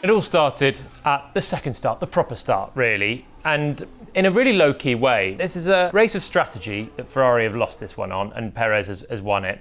It all started at the second start, the proper start, really, and in a really low-key way. This is a race of strategy that Ferrari have lost this one on, and Perez has won it.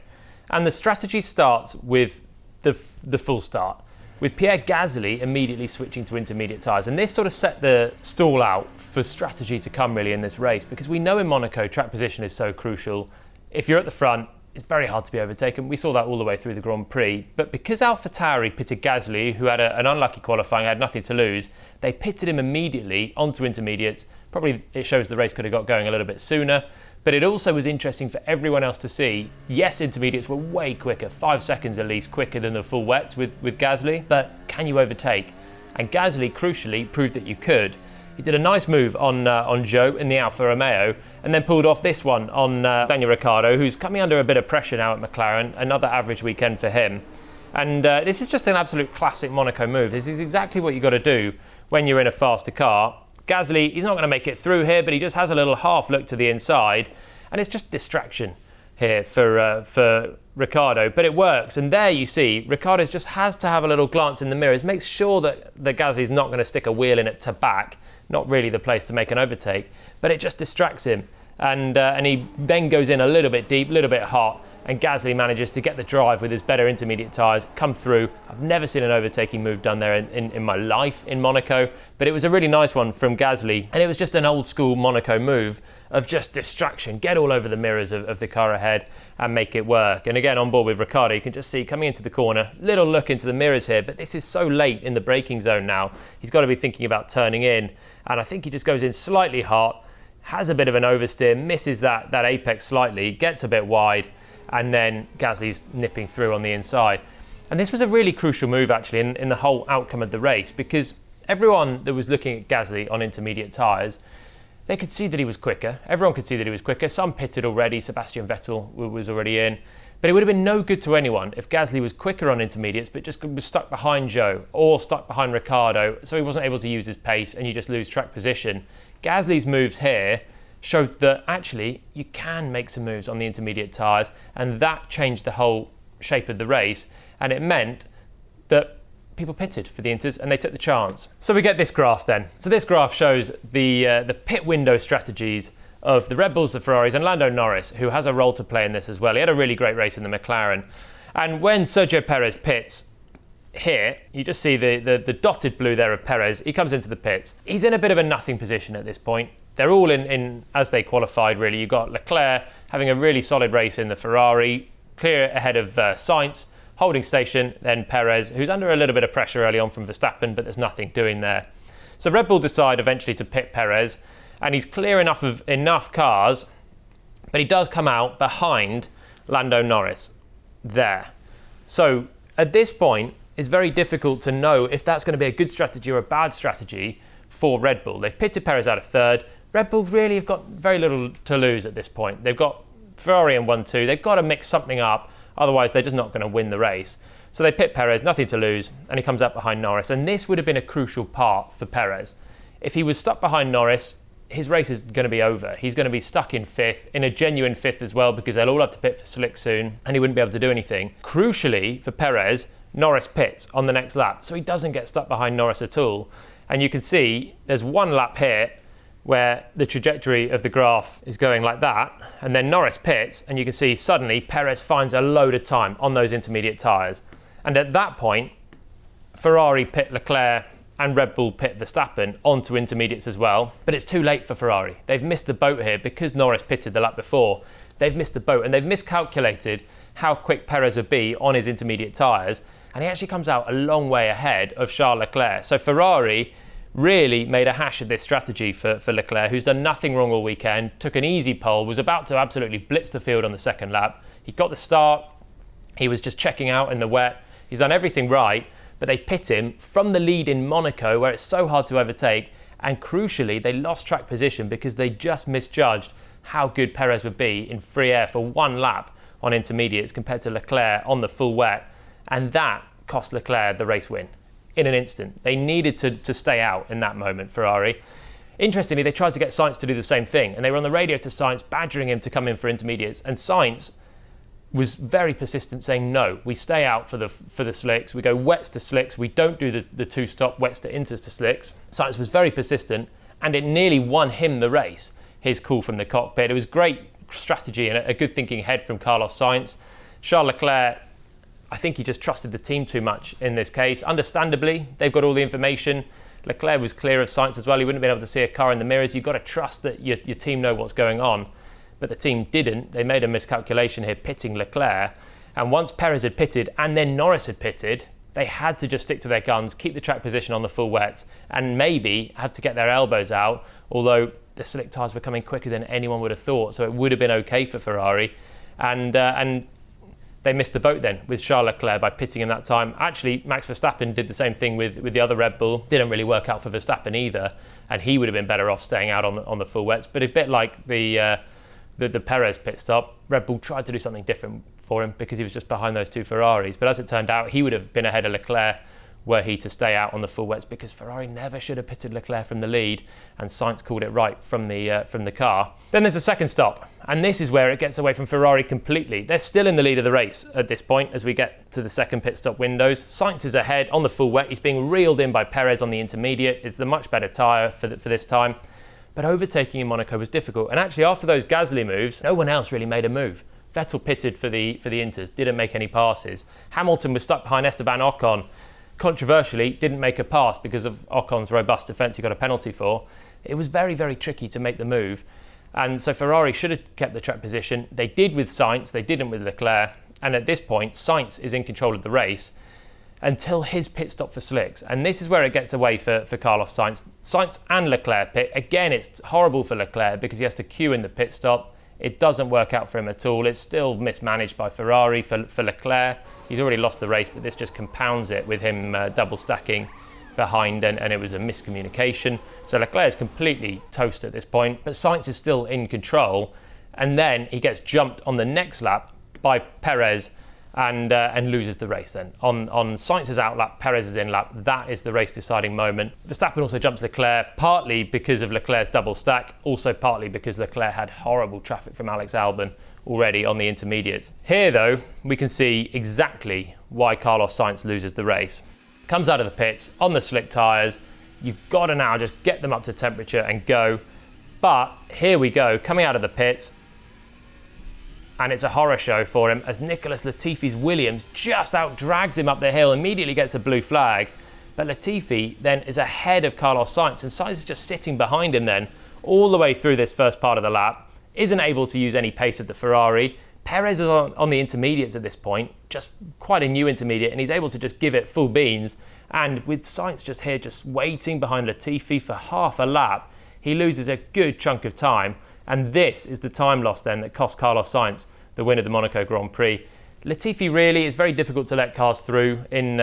And the strategy starts with the full start, with Pierre Gasly immediately switching to intermediate tyres. And this sort of set the stall out for strategy to come, really, in this race, because we know in Monaco track position is so crucial. If you're at the front, it's very hard to be overtaken. We saw that all the way through the Grand Prix. But because AlphaTauri pitted Gasly, who had an unlucky qualifying, had nothing to lose, they pitted him immediately onto intermediates. Probably it shows the race could have got going a little bit sooner. But it also was interesting for everyone else to see. Yes, intermediates were way quicker, 5 seconds at least quicker than the full wets with Gasly. But can you overtake? And Gasly, crucially, proved that you could. He did a nice move on Zhou in the Alfa Romeo, and then pulled off this one on Daniel Ricciardo, who's coming under a bit of pressure now at McLaren. Another average weekend for him. And this is just an absolute classic Monaco move. This is exactly what you got to do when you're in a faster car. Gasly, he's not going to make it through here, but he just has a little half look to the inside, and it's just distraction here for Ricciardo, but it works. And there you see, Ricciardo just has to have a little glance in the mirrors, makes sure that Gasly's not going to stick a wheel in it to back. Not really the place to make an overtake, but it just distracts him. And he then goes in a little bit deep, a little bit hot, and Gasly manages to get the drive with his better intermediate tyres, come through. I've never seen an overtaking move done there in my life in Monaco, but it was a really nice one from Gasly, and it was just an old school Monaco move of just distraction, get all over the mirrors of the car ahead and make it work. And again, on board with Ricciardo, you can just see coming into the corner, little look into the mirrors here, but this is so late in the braking zone now. He's got to be thinking about turning in, and I think he just goes in slightly hot, has a bit of an oversteer, misses that apex slightly, gets a bit wide, and then Gasly's nipping through on the inside. And this was a really crucial move, actually, in the whole outcome of the race, because everyone that was looking at Gasly on intermediate tyres, they could see that he was quicker. Everyone could see that he was quicker. Some pitted already. Sebastian Vettel was already in. But it would have been no good to anyone if Gasly was quicker on intermediates, but just was stuck behind Zhou or stuck behind Ricciardo, so he wasn't able to use his pace and you just lose track position. Gasly's moves here showed that actually you can make some moves on the intermediate tyres, and that changed the whole shape of the race, and it meant that people pitted for the Inters and they took the chance. So we get this graph then. So this graph shows the pit window strategies of the Red Bulls, the Ferraris, and Lando Norris, who has a role to play in this as well. He had a really great race in the McLaren. And when Sergio Perez pits here, you just see the dotted blue there of Perez. He comes into the pits. He's in a bit of a nothing position at this point. They're all in as they qualified, really. You've got Leclerc having a really solid race in the Ferrari, clear ahead of Sainz, holding station, then Perez, who's under a little bit of pressure early on from Verstappen, but there's nothing doing there. So Red Bull decide eventually to pit Perez, and he's clear enough of enough cars, but he does come out behind Lando Norris there. So at this point, it's very difficult to know if that's going to be a good strategy or a bad strategy for Red Bull. They've pitted Perez out of third. Red Bull really have got very little to lose at this point. They've got Ferrari in 1-2. They've got to mix something up, otherwise they're just not going to win the race. So they pit Perez, nothing to lose, and he comes up behind Norris. And this would have been a crucial part for Perez. If he was stuck behind Norris, his race is going to be over. He's going to be stuck in fifth, in a genuine fifth as well, because they'll all have to pit for slick soon, and he wouldn't be able to do anything. Crucially for Perez, Norris pits on the next lap, so he doesn't get stuck behind Norris at all. And you can see there's one lap here where the trajectory of the graph is going like that, and then Norris pits, and you can see suddenly Perez finds a load of time on those intermediate tyres. And at that point, Ferrari pit Leclerc and Red Bull pit Verstappen onto intermediates as well. But it's too late for Ferrari. They've missed the boat here because Norris pitted the lap before. They've missed the boat, and they've miscalculated how quick Perez would be on his intermediate tyres, and he actually comes out a long way ahead of Charles Leclerc. So Ferrari really made a hash of this strategy for Leclerc, who's done nothing wrong all weekend, took an easy pole, was about to absolutely blitz the field on the second lap. He got the start, he was just checking out in the wet, he's done everything right, but they pit him from the lead in Monaco, where it's so hard to overtake, and crucially, they lost track position because they just misjudged how good Perez would be in free air for one lap on intermediates compared to Leclerc on the full wet, and that cost Leclerc the race win in an instant. They needed to stay out in that moment, Ferrari. Interestingly, they tried to get Sainz to do the same thing, and they were on the radio to Sainz, badgering him to come in for intermediates, and Sainz was very persistent, saying no, we stay out for the slicks, we go wets to slicks, we don't do the two-stop wets to inters to slicks. Sainz was very persistent, and it nearly won him the race, his call from the cockpit. It was great strategy and a good thinking ahead from Carlos Sainz. Charles Leclerc, I think he just trusted the team too much in this case. Understandably, they've got all the information. Leclerc was clear of Sainz as well. He wouldn't have been able to see a car in the mirrors. You've got to trust that your team know what's going on. But the team didn't. They made a miscalculation here, pitting Leclerc. And once Perez had pitted and then Norris had pitted, they had to just stick to their guns, keep the track position on the full wets, and maybe had to get their elbows out, although the slick tyres were coming quicker than anyone would have thought, so it would have been okay for Ferrari. And they missed the boat then with Charles Leclerc by pitting him that time. Actually, Max Verstappen did the same thing with the other Red Bull. Didn't really work out for Verstappen either, and he would have been better off staying out on the full wets. But a bit like the Perez pit stop, Red Bull tried to do something different for him because he was just behind those two Ferraris. But as it turned out, he would have been ahead of Leclerc were he to stay out on the full wets, because Ferrari never should have pitted Leclerc from the lead, and Sainz called it right from the car. Then there's a second stop, and this is where it gets away from Ferrari completely. They're still in the lead of the race at this point as we get to the second pit stop windows. Sainz is ahead on the full wet. He's being reeled in by Perez on the intermediate. It's the much better tyre for this time. But overtaking in Monaco was difficult, and actually after those Gasly moves, no one else really made a move. Vettel pitted for the inters, didn't make any passes. Hamilton was stuck behind Esteban Ocon. Controversially, didn't make a pass because of Ocon's robust defence he got a penalty for. It was very, very tricky to make the move. And so Ferrari should have kept the track position. They did with Sainz, they didn't with Leclerc. And at this point, Sainz is in control of the race until his pit stop for slicks. And this is where it gets away for Carlos Sainz. Sainz and Leclerc pit. Again, it's horrible for Leclerc because he has to queue in the pit stop. It doesn't work out for him at all. It's still mismanaged by Ferrari. For Leclerc, he's already lost the race, but this just compounds it with him double stacking behind, and it was a miscommunication. So Leclerc is completely toast at this point, but Sainz is still in control. And then he gets jumped on the next lap by Perez and loses the race then. On Sainz's outlap, Perez's in-lap, that is the race-deciding moment. Verstappen also jumps Leclerc, partly because of Leclerc's double stack, also partly because Leclerc had horrible traffic from Alex Albon already on the intermediates. Here, though, we can see exactly why Carlos Sainz loses the race. Comes out of the pits on the slick tyres. You've got to now just get them up to temperature and go. But here we go, coming out of the pits, and it's a horror show for him as Nicholas Latifi's Williams just out-drags him up the hill, immediately gets a blue flag. But Latifi then is ahead of Carlos Sainz, and Sainz is just sitting behind him then all the way through this first part of the lap, isn't able to use any pace of the Ferrari. Perez is on the intermediates at this point, just quite a new intermediate, and he's able to just give it full beans. And with Sainz just here, just waiting behind Latifi for half a lap, he loses a good chunk of time. And this is the time loss then that cost Carlos Sainz the win of the Monaco Grand Prix. Latifi really is very difficult to let cars through in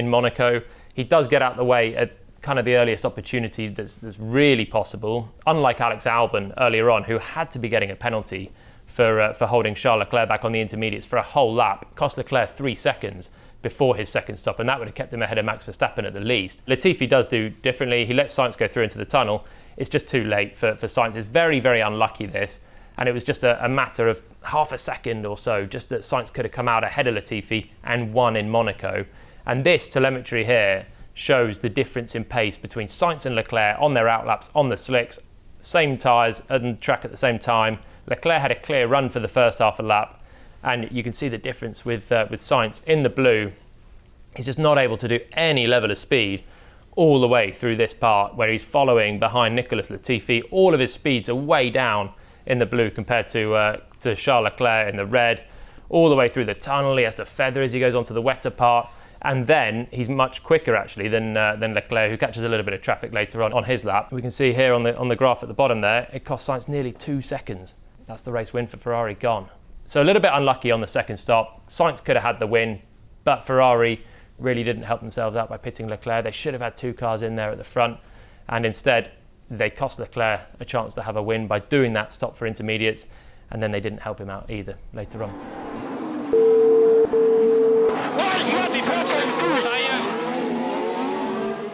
Monaco. He does get out the way at kind of the earliest opportunity that's really possible, unlike Alex Albon earlier on, who had to be getting a penalty for holding Charles Leclerc back on the intermediates for a whole lap. Cost Leclerc 3 seconds before his second stop, and that would have kept him ahead of Max Verstappen at the least. Latifi does do differently. He lets Sainz go through into the tunnel. It's just too late for Sainz. It's very, very unlucky, this. And it was just a matter of half a second or so, just that Sainz could have come out ahead of Latifi and won in Monaco. And this telemetry here shows the difference in pace between Sainz and Leclerc on their outlaps, on the slicks, same tyres and the track at the same time. Leclerc had a clear run for the first half a lap, and you can see the difference with Sainz in the blue. He's just not able to do any level of speed all the way through this part where he's following behind Nicholas Latifi. All of his speeds are way down in the blue compared to Charles Leclerc in the red. All the way through the tunnel, he has to feather as he goes onto the wetter part, and then he's much quicker actually than Leclerc, who catches a little bit of traffic later on his lap. We can see here on the graph at the bottom there, it cost Sainz nearly 2 seconds. That's the race win for Ferrari gone. So a little bit unlucky on the second stop. Sainz could have had the win, but Ferrari really didn't help themselves out by pitting Leclerc. They should have had 2 cars in there at the front, and instead they cost Leclerc a chance to have a win by doing that stop for intermediates, and then they didn't help him out either later on.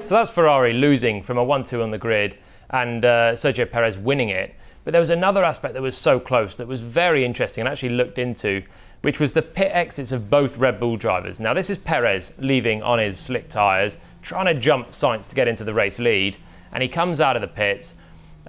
So that's Ferrari losing from a 1-2 on the grid, and Sergio Perez winning it. But there was another aspect that was so close that was very interesting and actually looked into which was the pit exits of both Red Bull drivers. Now this is Perez leaving on his slick tyres, trying to jump Sainz to get into the race lead, and he comes out of the pits,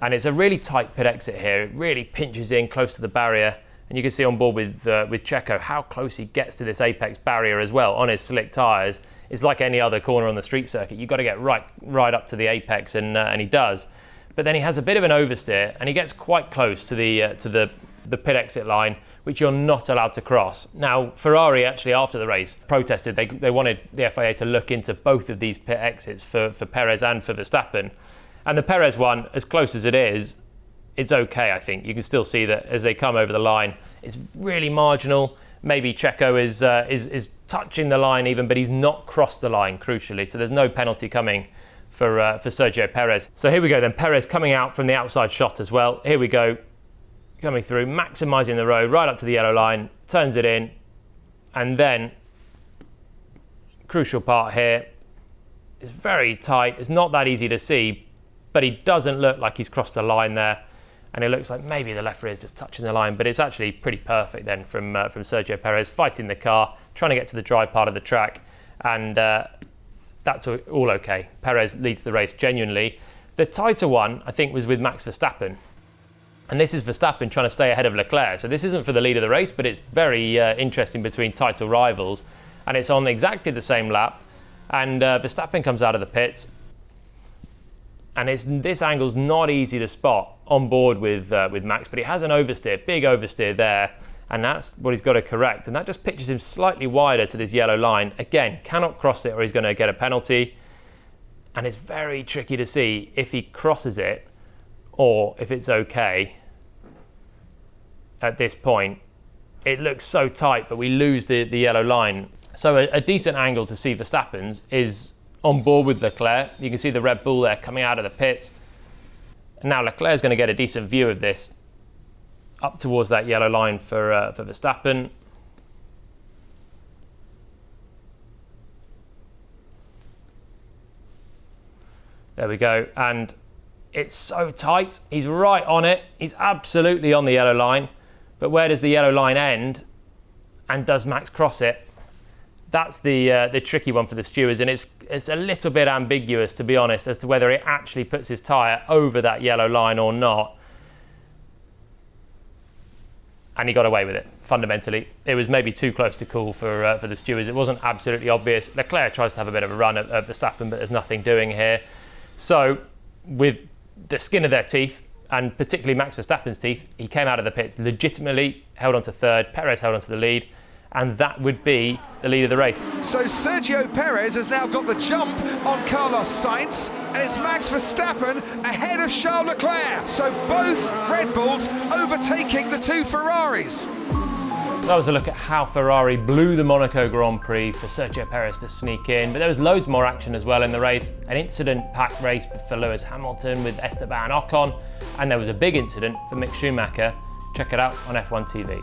and it's a really tight pit exit here. It really pinches in close to the barrier, and you can see on board with Checo how close he gets to this apex barrier as well on his slick tyres. It's like any other corner on the street circuit. You've got to get right up to the apex, and he does. But then he has a bit of an oversteer, and he gets quite close to the pit exit line, which you're not allowed to cross. Now, Ferrari actually after the race protested. They wanted the FIA to look into both of these pit exits for Perez and for Verstappen. And the Perez one, as close as it is, it's okay, I think. You can still see that as they come over the line, it's really marginal. Maybe Checo is touching the line even, but he's not crossed the line, crucially. So there's no penalty coming for Sergio Perez. So here we go then, Perez coming out from the outside shot as well. Here we go, coming through, maximising the road right up to the yellow line, turns it in, and then, crucial part here, it's very tight, it's not that easy to see, but he doesn't look like he's crossed the line there, and it looks like maybe the left rear is just touching the line, but it's actually pretty perfect then from Sergio Perez, fighting the car, trying to get to the dry part of the track, and that's all okay. Perez leads the race genuinely. The tighter one, I think, was with Max Verstappen. And this is Verstappen trying to stay ahead of Leclerc. So this isn't for the lead of the race, but it's very interesting between title rivals. And it's on exactly the same lap. And Verstappen comes out of the pits. And this angle's not easy to spot on board with Max, but he has an oversteer, big oversteer there. And that's what he's got to correct. And that just pitches him slightly wider to this yellow line. Again, cannot cross it or he's going to get a penalty. And it's very tricky to see if he crosses it or if it's okay at this point. It looks so tight, but we lose the yellow line. So a decent angle to see Verstappen's is on board with Leclerc. You can see the Red Bull there coming out of the pits. And now Leclerc's going to get a decent view of this up towards that yellow line for Verstappen. There we go, and it's so tight. He's right on it. He's absolutely on the yellow line. But where does the yellow line end? And does Max cross it? That's the tricky one for the stewards, and it's a little bit ambiguous, to be honest, as to whether it actually puts his tyre over that yellow line or not. And he got away with it, fundamentally. It was maybe too close to call for the stewards. It wasn't absolutely obvious. Leclerc tries to have a bit of a run at Verstappen, but there's nothing doing here. So, with the skin of their teeth, and particularly Max Verstappen's teeth, he came out of the pits legitimately, held on to third, Perez held on to the lead, and that would be the lead of the race. So Sergio Perez has now got the jump on Carlos Sainz, and it's Max Verstappen ahead of Charles Leclerc. So both Red Bulls overtaking the two Ferraris. That was a look at how Ferrari blew the Monaco Grand Prix for Sergio Perez to sneak in, but there was loads more action as well in the race. An incident-packed race for Lewis Hamilton with Esteban Ocon, and there was a big incident for Mick Schumacher. Check it out on F1 TV.